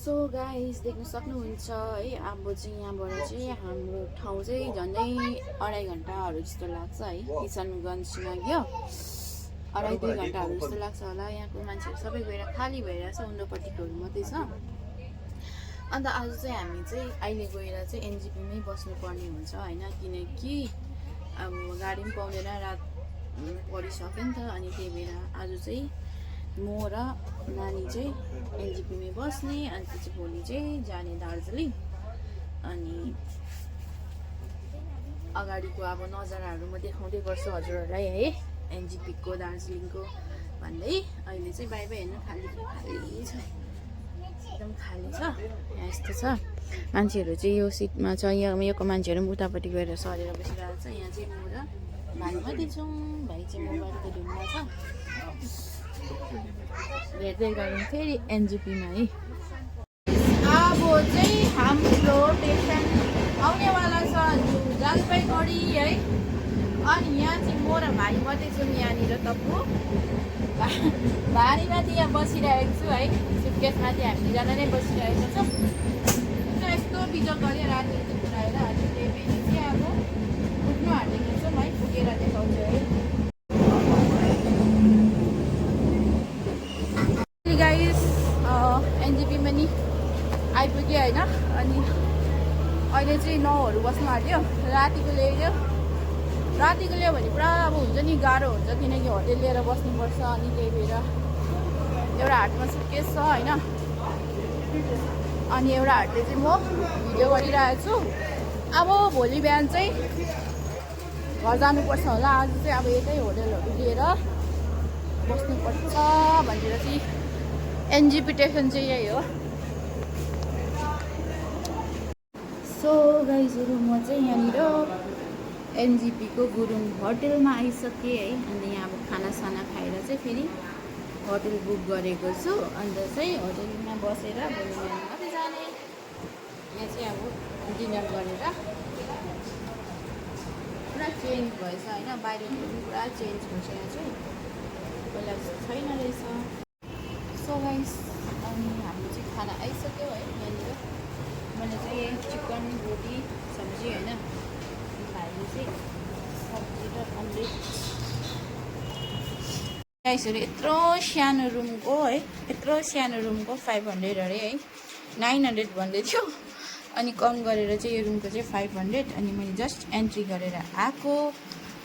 So guys देख्न सक्नुहुन्छ है अब चाहिँ यहाँबाट चाहिँ हाम्रो ठाउँ चाहिँ झन्डै 2.5 घन्टाहरू जस्तो लाग्छ है किशनगञ्ज नग्यो 2.5-3 घन्टाहरू जस्तो लाग्छ होला। यहाँको मान्छेहरू सबै गएर खाली भइरहेछ, उन्नोपट्टिकोहरू मात्रै छ। अन्त आज चाहिँ हामी चाहिँ अहिले गएर चाहिँ एनजेपीमै बस्नुपर्ने हुन्छ होइन, किनकि अब गाडी पनि पाउँदैन, रात परिसक्यो नि त। अनि त्यही भएर आज चाहिँ म र नानी चाहिँ एनजेपीमै बस्ने, अनि त्यसपछि भोलि चाहिँ जाने दार्जिलिङ। अनि अगाडिको अब नजाराहरू म देखाउँदै गर्छु हजुरहरूलाई है, एनजेपीको दार्जिलिङको भन्दै। अहिले चाहिँ बाहिर हेर्नु खाली छ, एकदम खाली छ। यहाँ यस्तो छ, मान्छेहरू चाहिँ यो सिटमा छ, योको मान्छेहरू पनि उतापट्टि गएर सरेर बसिरहेको छ। यहाँ चाहिँ म र भाइ मात्रै छौँ, भाइ चाहिँ मोबाइलको धुनमा छ। हेर्दै गरौँ फेरि एनजेपीमा है। अब चाहिँ हाम्रो पेसेन्ट आउनेवाला छ जलपाइगुडी है। अनि यहाँ चाहिँ म र भाइ मात्रै छौँ यहाँनिर। तप्पु भारीमाथि यहाँ बसिरहेको छु है, सुटकेसमाथि हामी दुईजना नै बसिरहेको छौँ। यस्तो बिजोग गऱ्यो राति पुऱ्याएर। अनि त्यही भएर चाहिँ अब पुग्नु आँटेको छौँ है, पुगेर देखाउँछु है। गाइस एनजेपीमा नि आइपुग्यो होइन। अनि अहिले चाहिँ 9हरू बस्नु आँट्यो। रातिको ल्यायो भने पुरा अब हुन्छ नि, गाह्रो हुन्छ, किनकि होटेल लिएर बस्नुपर्छ। अनि त्यही भएर एउटा हाटमा सुटकेस छ होइन, अनि एउटा हाटले चाहिँ म भिडियो गरिरहेको छु। अब भोलि बिहान चाहिँ घर जानुपर्छ होला। आज चाहिँ अब यतै होटेलहरू लिएर बस्नुपर्छ भनेर चाहिँ एनजेपी स्टेसन चाहिँ यही हो। सो गाइजहरू म चाहिँ यहाँनिर एनजेपीको गुरुङ होटेलमा आइसकेँ है। अन्त यहाँ अब खानासाना खाएर चाहिँ फेरि होटेल बुक गरेको छु। अन्त चाहिँ होटेलमा बसेर भोलि बिहान मात्रै जाने। यहाँ चाहिँ अब डिनर गरेर पुरा चेन्ज भएछ होइन, बाहिरको पनि पुरा चेन्ज भएछ। यहाँ चाहिँ पहिला छैन रहेछ। सो गाइस अनि हाम्रो चाहिँ खाना आइसक्यो है यहाँनिर। मैले चाहिँ चिकन रोटी सब्जी होइन, भाइले चाहिँ सब्जी र अमलेट। गाइसहरू यत्रो सानो रुमको है, यत्रो सानो रुमको 500 अरे है, 900 भन्दै थियो। अनि कम गरेर चाहिँ यो रुमको चाहिँ 500। अनि मैले जस्ट एन्ट्री गरेर आएको।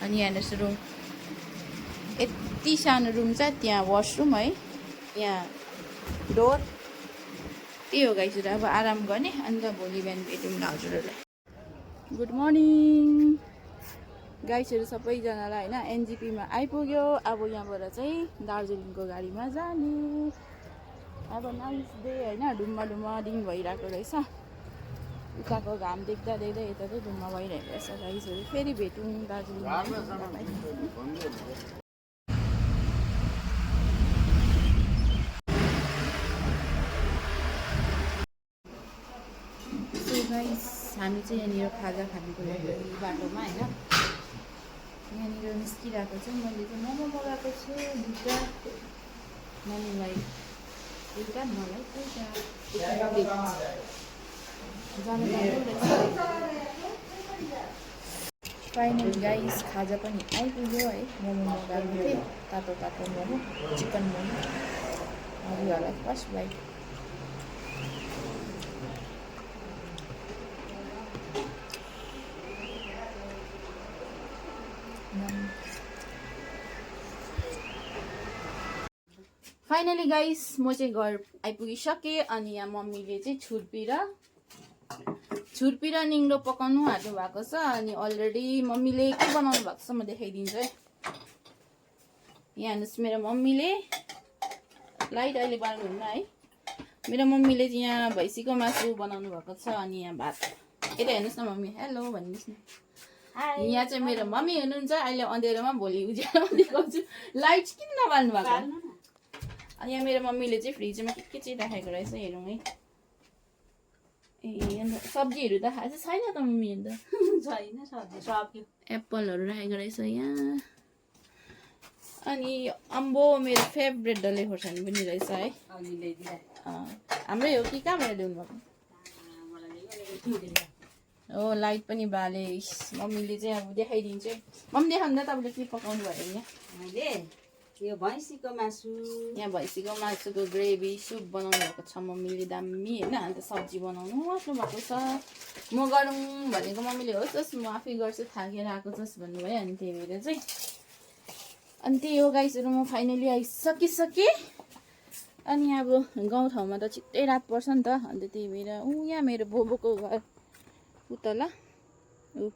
अनि यहाँनिर रुम यति सानो रुम छ, त्यहाँ वासरुम है, यहाँ डोर। त्यही हो गाइसहरू, अब आराम गर्ने। अन्त भोलि बिहान भेटौँ न हजुरहरूलाई। गुड मर्निङ गाइसहरू सबैजनालाई होइन। एनजेपीमा आइपुग्यो। अब यहाँबाट चाहिँ दार्जिलिङको गाडीमा जाने। अब नाइस डे होइन, डुम्मा दिन भइरहेको रहेछ। उताको घाम देख्दा यता चाहिँ डुम्मा भइरहेको रहेछ गाइसहरू। फेरि भेटौँ दार्जिलिङमा। गाइस हामी चाहिँ यहाँनिर खाजा खानुको लागि बाटोमा होइन, यहाँनिर निस्किरहेको चाहिँ मैले चाहिँ मोमो मगाएको छु 2टा, नानीलाई 2टा, मलाई 2टा जानु पर्छ। फाइनली गाइस खाजा पनि आइपुग्यो है। मोमो मगाएको थिएँ, तातो मोमो, चिकन मोमो। हजुरहरूलाई फर्स्ट बाइट। फाइनली गाइस म चाहिँ घर आइपुगिसकेँ। अनि यहाँ मम्मीले चाहिँ छुर्पी र निङ्लो पकाउनु हाल्नु भएको छ। अनि अलरेडी मम्मीले के बनाउनु भएको छ म देखाइदिन्छु है। यहाँ हेर्नुहोस्, मेरो मम्मीले लाइट अहिले बनाउनुहुन्न है, मेरो मम्मीले चाहिँ यहाँ भैँसीको मासु बनाउनु भएको छ। अनि यहाँ भात। यता हेर्नुहोस् न मम्मी, हेलो भनिदिनुहोस् न। यहाँ चाहिँ मेरो मम्मी हुनुहुन्छ। अहिले अँध्यारोमा, भोलि उज्यालोमा देखाउँछु। लाइट किन नबाल्नु भएको? अनि यहाँ मेरो मम्मीले चाहिँ फ्रिजमा के चाहिँ राखेको रहेछ हेरौँ है। ए अन्त सब्जीहरू त खाएको छैन त मम्मी? अन्त छैन सब्जी, सक्यो। एप्पलहरू राखेको रहेछ यहाँ। अनि अम्बो मेरो फेभरेट डल्ले खोर्सानी पनि रहेछ है। हाम्रै हो कि कहाँबाट ल्याउनु भएको हो लाइट पनि बाले मम्मीले चाहिँ अब देखाइदिन्छु है मम्मी देखाउनु त तपाईँले के पकाउनु भयो यहाँ मैले यो भैँसीको मासु यहाँ भैँसीको मासुको ग्रेभी सुप बनाउनु भएको छ मम्मीले दामी होइन अन्त सब्जी बनाउनु आफ्नो भएको छ म गरौँ भनेको मम्मीले होस् होस् म आफै गर्छु थाकेर आएको छस् भन्नुभयो अनि त्यही भएर चाहिँ अनि त्यही हो गाइसहरू म फाइनली आइसकिसकेँ अनि अब गाउँठाउँमा त छिट्टै रात पर्छ नि त अन्त त्यही भएर यहाँ मेरो बोबोको घर उतल ऊ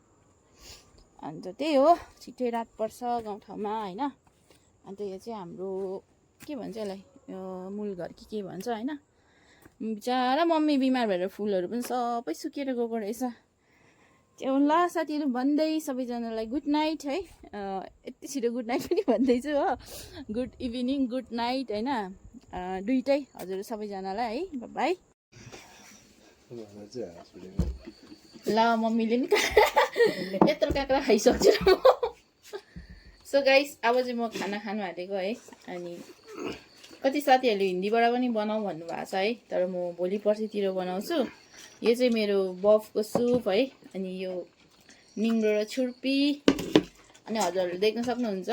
अन्त त्यही हो छिट्टै रात पर्छ गाउँठाउँमा होइन अन्त यो चाहिँ हाम्रो के भन्छ यसलाई मूल घर के भन्छ होइन बिचरा मम्मी बिमार भएर फुलहरू पनि सबै सुकेर गएको रहेछ त्यो ल साथीहरू भन्दै सबैजनालाई गुड नाइट है यति छिटो गुड नाइट पनि भन्दैछु हो गुड इभिनिङ गुड नाइट होइन दुइटै हजुर सबैजनालाई है बाई ल मम्मीले नि यत्रो काँक्रा खाइसक्छु म सो गाइस अब चाहिँ म खाना खानु आँटेको है अनि कति साथीहरूले हिन्दीबाट पनि बनाऊ भन्नुभएको छ है तर म भोलि पर्सितिर बनाउँछु यो चाहिँ मेरो बफको सुप है अनि यो निङ्ग्रो र छुर्पी अनि हजुरहरूले देख्न सक्नुहुन्छ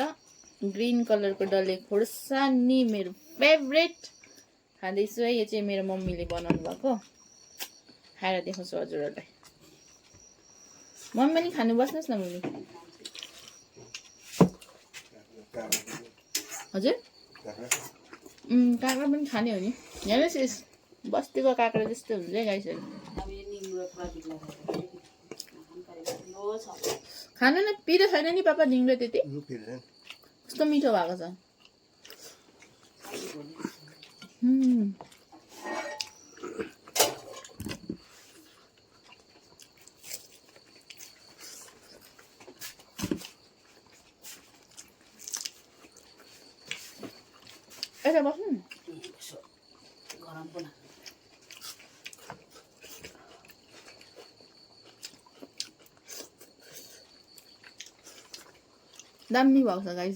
ग्रिन कलरको डल्ले खोर्सानी मेरो फेभरेट खाँदैछु है यो चाहिँ मेरो मम्मीले बनाउनु भएको खाएर देखाउँछु हजुरहरूलाई मम्मी पनि खानु बस्नुहोस् न मम्मी हजुर काँक्रा पनि खाने हो नि हेर्नुहोस् यस बस्तीको काँक्रा जस्तो हुन्छ है गाइसहरू अब यो निङ्ग्रो प्रकृतिलाई खानु न पिरो छैन नि पापा निङ्ग्रो त्यति कस्तो मिठो भएको छ यता बस्नु गरम पनि दामी भएको छ गाइस